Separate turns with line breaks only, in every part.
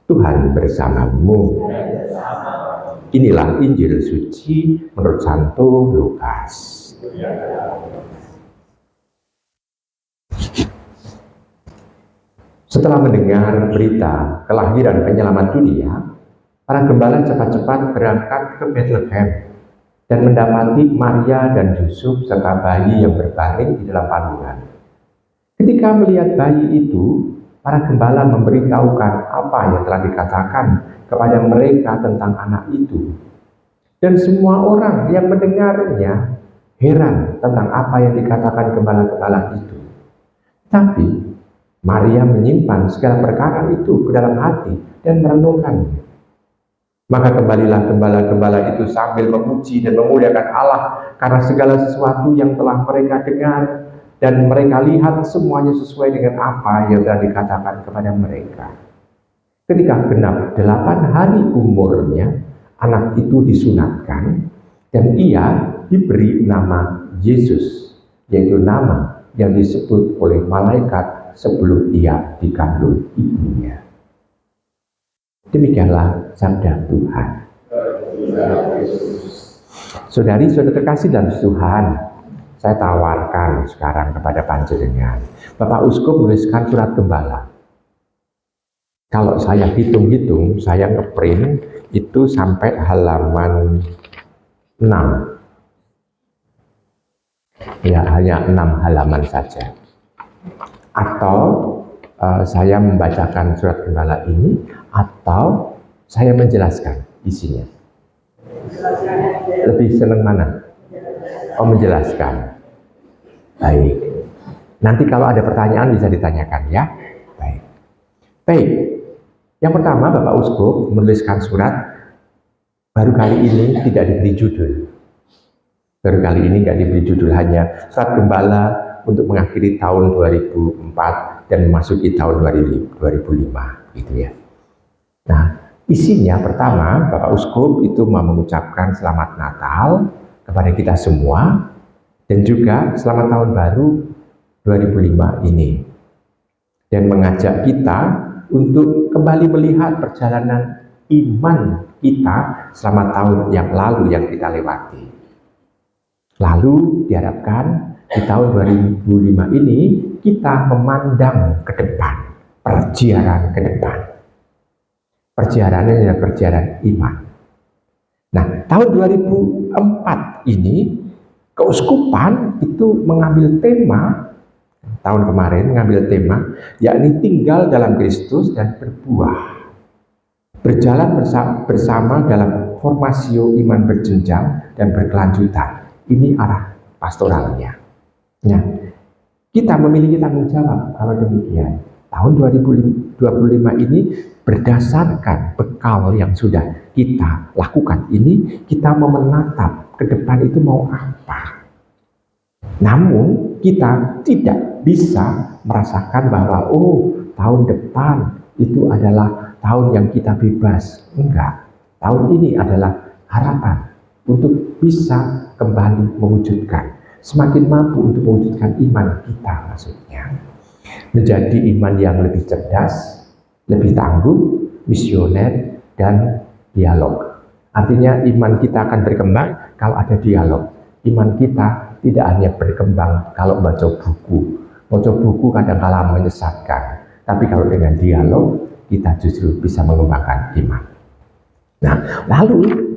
Tuhan bersamamu. Inilah Injil suci menurut Santo Lukas. Setelah mendengar berita kelahiran penyelamat dunia, para gembala cepat-cepat berangkat ke Bethlehem dan mendapati Maria dan Yusuf serta bayi yang berbaring di dalam palungan. Ketika melihat bayi itu, para gembala memberitahukan apa yang telah dikatakan kepada mereka tentang anak itu. Dan semua orang yang mendengarnya heran tentang apa yang dikatakan gembala-gembala itu. Tapi Maria menyimpan segala perkara itu ke dalam hati dan merenungkannya. Maka kembalilah gembala-gembala itu sambil memuji dan memuliakan Allah karena segala sesuatu yang telah mereka dengar dan mereka lihat semuanya sesuai dengan apa yang telah dikatakan kepada mereka. Ketika genap 8 hari umurnya, anak itu disunatkan dan ia diberi nama Yesus, yaitu nama yang disebut oleh malaikat sebelum ia dikandung ibunya. Demikianlah sabda Tuhan. Saudari-saudara terkasih dalam Tuhan, saya tawarkan sekarang kepada panjenengan. Bapak Uskup menuliskan surat gembala. Kalau saya hitung-hitung, saya ngeprint itu sampai halaman 6. Ya, hanya 6 halaman saja. Atau saya membacakan surat gembala ini, atau saya menjelaskan isinya. Lebih senang mana? Oh, menjelaskan. Baik. Nanti kalau ada pertanyaan bisa ditanyakan ya. Baik. Yang pertama, Bapak Uskup menuliskan surat baru kali ini tidak diberi judul. Baru kali ini nggak diberi judul, hanya surat gembala untuk mengakhiri tahun 2004 dan memasuki tahun 2005 gitu ya. Nah, isinya pertama, Bapak Uskup itu mau mengucapkan selamat Natal kepada kita semua dan juga selamat tahun baru 2005 ini, dan mengajak kita untuk kembali melihat perjalanan iman kita selama tahun yang lalu yang kita lewati. Lalu diharapkan di tahun 2005 ini kita memandang ke depan, perjalanan ke depan. Perjalanannya adalah perjalanan iman. Nah, tahun 2004 ini keuskupan itu mengambil tema, tahun kemarin mengambil tema, yakni tinggal dalam Kristus dan berbuah. Berjalan bersama dalam formasio iman berjenjang dan berkelanjutan. Ini arah pastoralnya. Nah, kita memiliki tanggung jawab kalau demikian. Tahun 2025 ini berdasarkan bekal yang sudah kita lakukan ini, kita mau menatap ke depan itu mau apa. Namun kita tidak bisa merasakan bahwa tahun depan itu adalah tahun yang kita bebas. Enggak. Tahun ini adalah harapan untuk bisa kembali mewujudkan, semakin mampu untuk mewujudkan iman kita, maksudnya menjadi iman yang lebih cerdas, lebih tangguh, misioner, dan dialog. Artinya iman kita akan berkembang kalau ada dialog. Iman kita tidak hanya berkembang kalau baca buku. Baca buku kadang-kala menyesatkan, tapi kalau dengan dialog kita justru bisa mengembangkan iman. Nah, lalu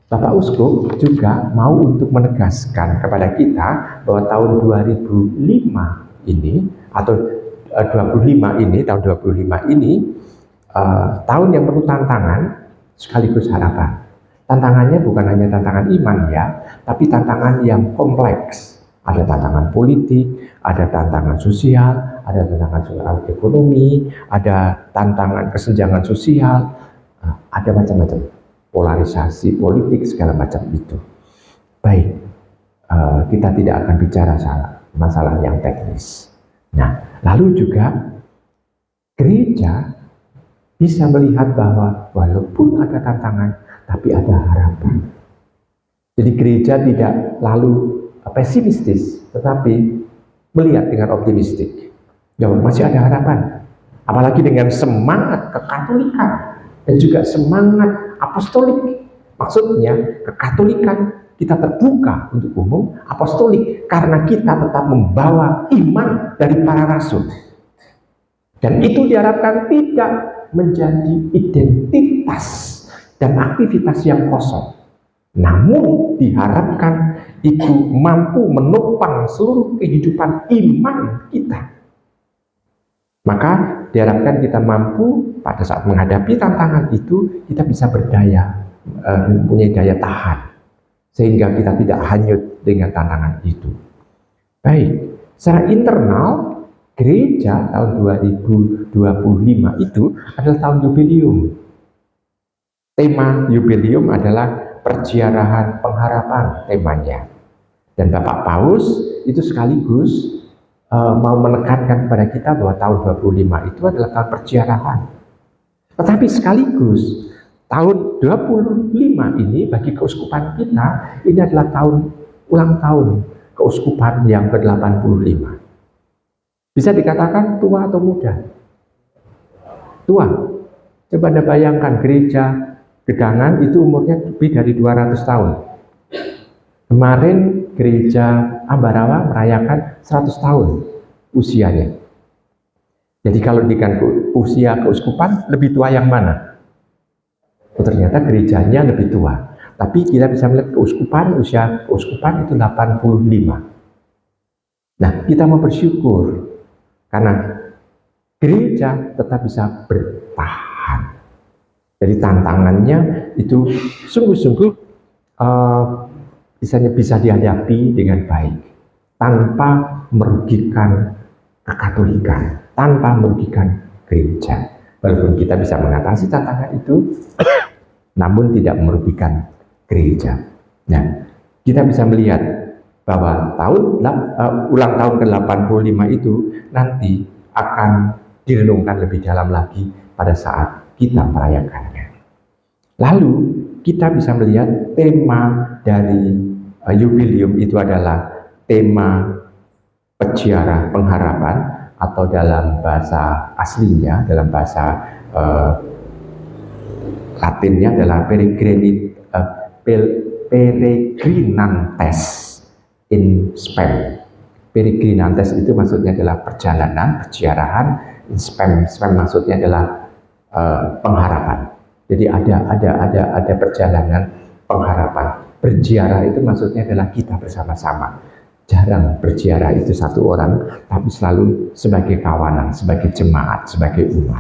Bapak Uskup juga mau untuk menegaskan kepada kita bahwa tahun 2005 ini atau 25 ini, tahun 2005 ini tahun yang penuh tantangan sekaligus harapan. Tantangannya bukan hanya tantangan iman ya, tapi tantangan yang kompleks. Ada tantangan politik, ada tantangan sosial, ada tantangan soal ekonomi, ada tantangan kesenjangan sosial, ada macam-macam. Polarisasi politik segala macam itu. Baik, kita tidak akan bicara masalah yang teknis. Nah, lalu juga gereja bisa melihat bahwa walaupun ada tantangan, tapi ada harapan. Jadi gereja tidak lalu pesimistis, tetapi melihat dengan optimistik. Ya, masih ada harapan. apalagi dengan semangat kekatolikan dan juga semangat apostolik. Maksudnya kekatolikan kita terbuka untuk umum, apostolik karena kita tetap membawa iman dari para rasul. Dan itu diharapkan tidak menjadi identitas dan aktivitas yang kosong. Namun diharapkan itu mampu menopang seluruh kehidupan iman kita. Maka diharapkan kita mampu pada saat menghadapi tantangan itu, kita bisa berdaya, mempunyai daya tahan. Sehingga kita tidak hanyut dengan tantangan itu. Baik, secara internal, gereja tahun 2025 itu adalah tahun jubileum. Tema jubileum adalah perziarahan pengharapan temanya. Dan Bapak Paus itu sekaligus mau menekankan kepada kita bahwa tahun 25 itu adalah tahun perziarahan. Tetapi sekaligus tahun 25 ini bagi keuskupan kita ini adalah ulang tahun keuskupan yang ke-85. Bisa dikatakan tua atau muda? Tua. Coba Anda bayangkan gereja Gedangan itu umurnya lebih dari 200 tahun. Kemarin gereja Ambarawa merayakan 100 tahun usianya. Jadi kalau dengan usia keuskupan, lebih tua yang mana? Oh, ternyata gerejanya lebih tua. Tapi kita bisa melihat usia keuskupan itu 85. Nah, kita mau bersyukur karena gereja tetap bisa bertahan. Jadi tantangannya itu sungguh-sungguh bisa dihadapi dengan baik, tanpa merugikan kekatolikan, tanpa merugikan gereja. Walaupun kita bisa mengatasi tantangan itu, namun tidak merugikan gereja. Nah, kita bisa melihat bahwa ulang tahun ke-85 itu nanti akan direnungkan lebih dalam lagi pada saat kita merayakannya. Lalu kita bisa melihat tema dari jubileum itu adalah tema peziarah pengharapan, atau dalam bahasa aslinya, dalam bahasa Latinnya adalah peregrinantes in spem. Peregrinantes itu maksudnya adalah perjalanan, peziarahan. In spem maksudnya adalah pengharapan. Jadi ada perjalanan pengharapan. Berziarah itu maksudnya adalah kita bersama-sama. Jarang berziarah itu satu orang, tapi selalu sebagai kawanan, sebagai jemaat, sebagai umat.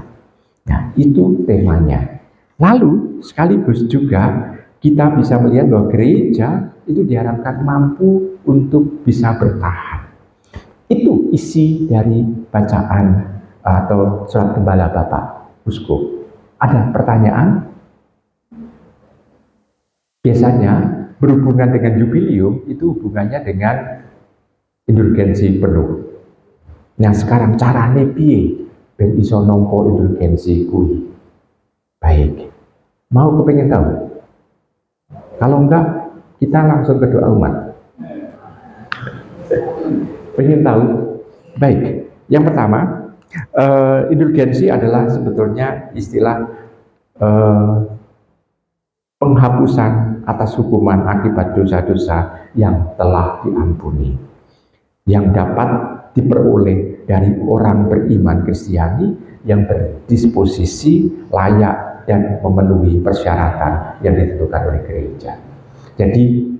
Nah, itu temanya. Lalu sekaligus juga kita bisa melihat bahwa gereja itu diharapkan mampu untuk bisa bertahan. Itu isi dari bacaan atau surat gembala Bapak Uskup. Ada pertanyaan? Biasanya berhubungan dengan jubileum itu hubungannya dengan indulgensi penuh. Nah, sekarang carane piye ben iso nampa indulgensi kuwi? Baik. Mau kepengen tahu? Kalau enggak, kita langsung ke doa umat. Pengen tahu? Baik. Yang pertama, indulgensi adalah sebetulnya istilah penghapusan atas hukuman akibat dosa-dosa yang telah diampuni, yang dapat diperoleh dari orang beriman Kristiani yang berdisposisi layak dan memenuhi persyaratan yang ditentukan oleh gereja. Jadi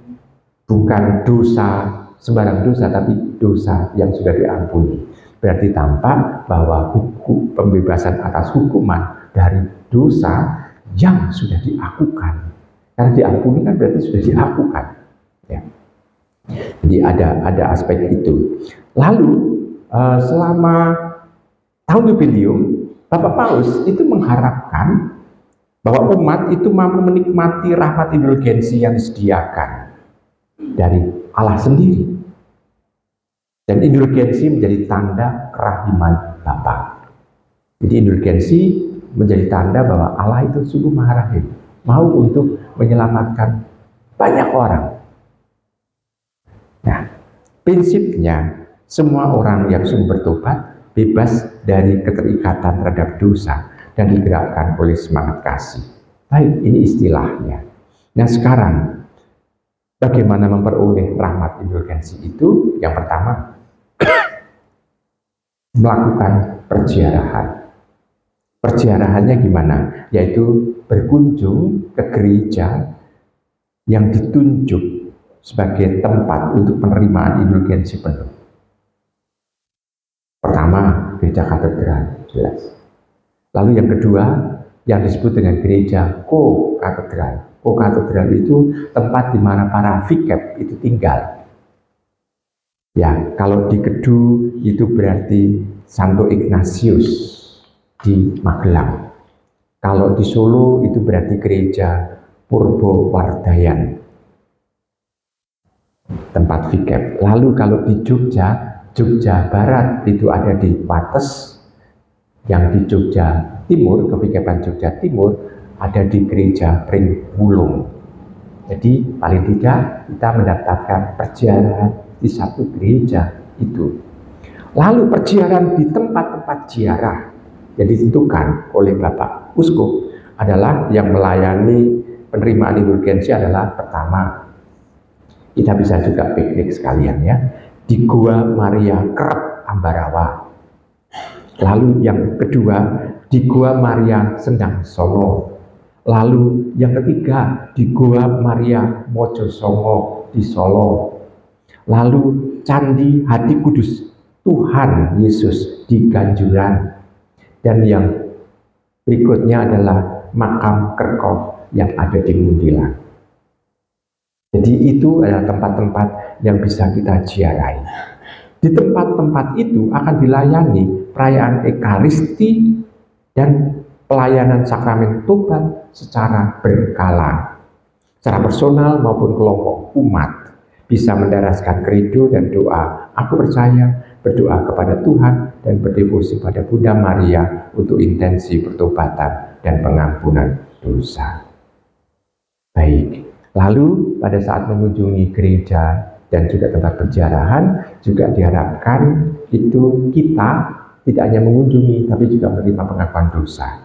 bukan dosa sembarang dosa, tapi dosa yang sudah diampuni. Berarti tampak bahwa pembebasan atas hukuman dari dosa yang sudah diakukan. Karena diampuni kan berarti sudah diakukan. Ya. Jadi ada aspek itu. Lalu selama tahun jubileum, Bapak Paus itu mengharapkan bahwa umat itu mampu menikmati rahmat indulgensi yang disediakan dari Allah sendiri. Dan indulgensi menjadi tanda kerahiman Bapa. Jadi indulgensi menjadi tanda bahwa Allah itu sungguh maha rahim, mau untuk menyelamatkan banyak orang. Nah, prinsipnya semua orang yang sungguh bertobat bebas dari keterikatan terhadap dosa, dan digerakkan oleh semangat kasih. Baik, ini istilahnya. Nah sekarang, bagaimana memperoleh rahmat indulgensi itu? Yang pertama, melakukan perziarahan. Perziarahannya gimana? Yaitu berkunjung ke gereja yang ditunjuk sebagai tempat untuk penerimaan indulgensi penuh. Pertama, gereja katedral, jelas. Lalu yang kedua, yang disebut dengan gereja ko-katedral. Ko-katedral itu tempat di mana para vikep itu tinggal. Ya, kalau di Kedu itu berarti Santo Ignatius di Magelang. Kalau di Solo itu berarti gereja Purbowardayan, tempat vikep. Lalu kalau di Jogja Barat itu ada di Wates, yang di Jogja Timur, kevikepan Jogja Timur ada di gereja Pringwulung. Jadi paling tidak kita mendapatkan perziarahan di satu gereja itu. Lalu perziarahan di tempat-tempat ziarah yang ditentukan oleh Bapak Uskup adalah yang melayani penerimaan indulgensi adalah pertama, kita bisa juga piknik sekalian ya, di Gua Maria Kerep Ambarawa. Lalu yang kedua, di Gua Maria Sendang Sono. Lalu yang ketiga, di Gua Maria Mojosongo di Solo. Lalu Candi Hati Kudus Tuhan Yesus di Ganjuran. Dan yang berikutnya adalah makam Kerkop yang ada di Mundilan. Jadi itu adalah tempat-tempat yang bisa kita ziarahi. Di tempat-tempat itu akan dilayani perayaan Ekaristi dan pelayanan sakramen tobat secara berkala, secara personal maupun kelompok umat. Bisa mendaraskan kredo dan doa, aku percaya, berdoa kepada Tuhan dan berdevosi pada Bunda Maria untuk intensi pertobatan dan pengampunan dosa. Baik, lalu pada saat mengunjungi gereja dan juga tempat perziarahan, juga diharapkan itu kita tidak hanya mengunjungi, tapi juga menerima pengakuan dosa.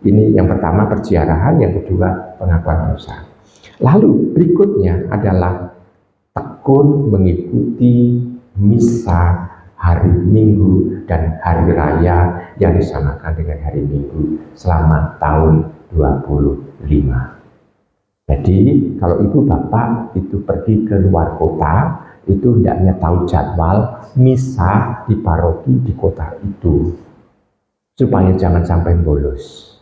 Ini yang pertama perziarahan, yang kedua pengakuan dosa. Lalu berikutnya adalah tekun mengikuti misa hari Minggu dan hari raya yang disamakan dengan hari Minggu selama tahun 25. Jadi kalau ibu bapak itu pergi ke luar kota, itu hendaknya tahu jadwal misa di paroki di kota itu, supaya jangan sampai bolos.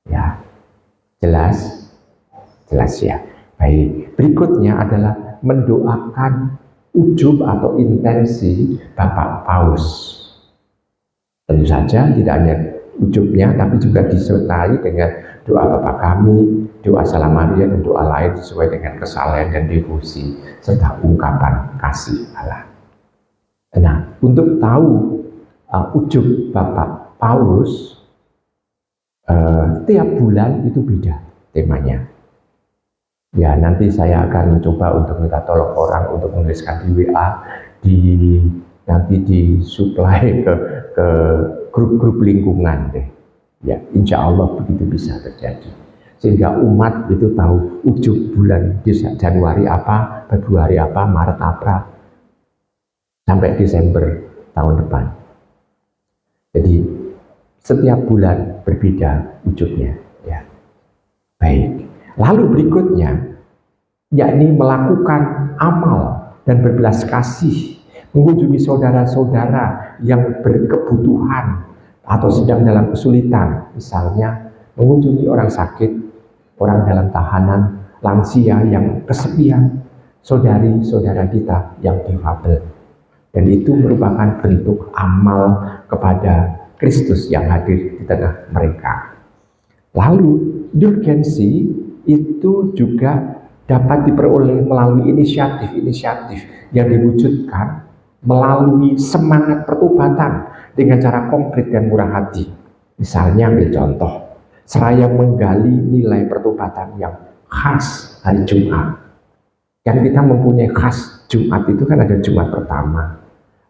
Ya, jelas ya. Baik, berikutnya adalah mendoakan ujub atau intensi Bapak Paus. Tentu saja tidak hanya ujubnya, tapi juga disertai dengan doa Bapa Kami, doa Salam Maria, dan doa lain sesuai dengan kesalehan dan devosi, serta ungkapan kasih Allah. Nah, untuk tahu ujub Bapak Paus, tiap bulan itu beda temanya. Ya, nanti saya akan mencoba untuk minta tolong orang untuk menuliskan di WA, nanti disuplai ke grup-grup lingkungan deh. Ya, insya Allah begitu bisa terjadi. Sehingga umat itu tahu ujub bulan Januari apa, Februari apa, Maret apa, sampai Desember tahun depan. Jadi setiap bulan berbeda ujubnya. Ya, baik. Lalu berikutnya, yakni melakukan amal dan berbelas kasih, mengunjungi saudara-saudara yang berkebutuhan atau sedang dalam kesulitan, misalnya mengunjungi orang sakit, orang dalam tahanan, lansia yang kesepian, saudari-saudara kita yang difabel. Dan itu merupakan bentuk amal kepada Kristus yang hadir di tengah mereka. Lalu indulgensi itu juga dapat diperoleh melalui inisiatif-inisiatif yang diwujudkan melalui semangat pertobatan dengan cara konkret dan murah hati. Misalnya ambil contoh, seraya menggali nilai pertobatan yang khas hari Jumat. Kan kita mempunyai khas Jumat itu kan ada Jumat pertama,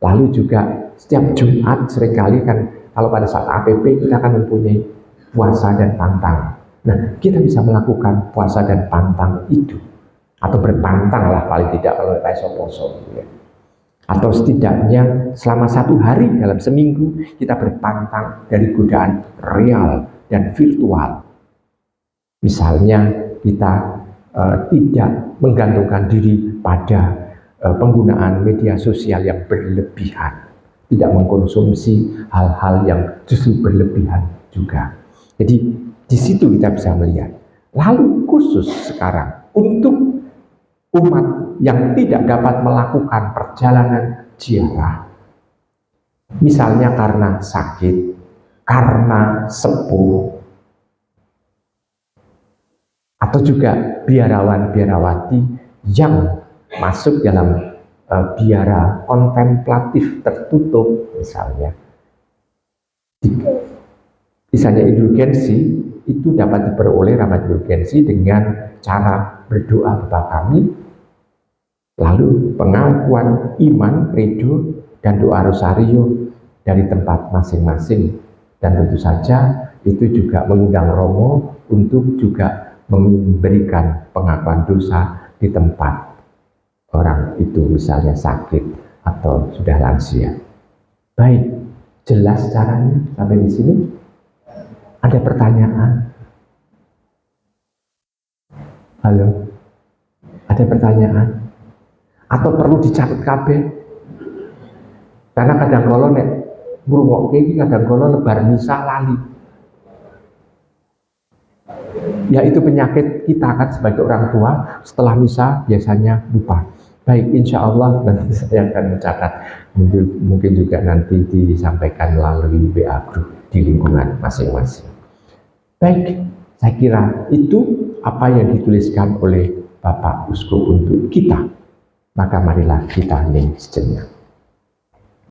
lalu juga Setiap Jumat seringkali kan kalau pada saat APP kita akan mempunyai puasa dan pantang. Nah, kita bisa melakukan puasa dan pantang itu, atau berpantang lah paling tidak kalau kayak poso ya. Atau setidaknya selama 1 hari dalam seminggu kita berpantang dari godaan real dan virtual. Misalnya kita tidak menggantungkan diri pada penggunaan media sosial yang berlebihan, tidak mengkonsumsi hal-hal yang justru berlebihan juga. Jadi di situ kita bisa melihat. Lalu khusus sekarang untuk umat yang tidak dapat melakukan perjalanan ziarah, misalnya karena sakit, karena sepuh, atau juga biarawan-biarawati yang masuk dalam biara kontemplatif tertutup misalnya. Misalnya indulgensi itu dapat diperoleh rahmat indulgensi dengan cara berdoa Bapa Kami, lalu pengakuan iman, credo, dan doa rosario dari tempat masing-masing. Dan tentu saja itu juga mengundang Romo untuk juga memberikan pengakuan dosa di tempat orang itu misalnya sakit atau sudah lansia. Baik, jelas caranya sampai di sini? Ada pertanyaan? Halo? Ada pertanyaan? Atau perlu dicatat kabeh? Karena kadang kala nek ngrungokke iki kadang kala lebar misa lali. Ya itu penyakit kita kan sebagai orang tua, setelah misa biasanya lupa. Baik, insya Allah nanti saya akan mencatat, mungkin juga nanti disampaikan melalui WA group di lingkungan masing-masing. Baik, saya kira itu apa yang dituliskan oleh Bapak Uskup untuk kita. Maka marilah kita hening sejenak.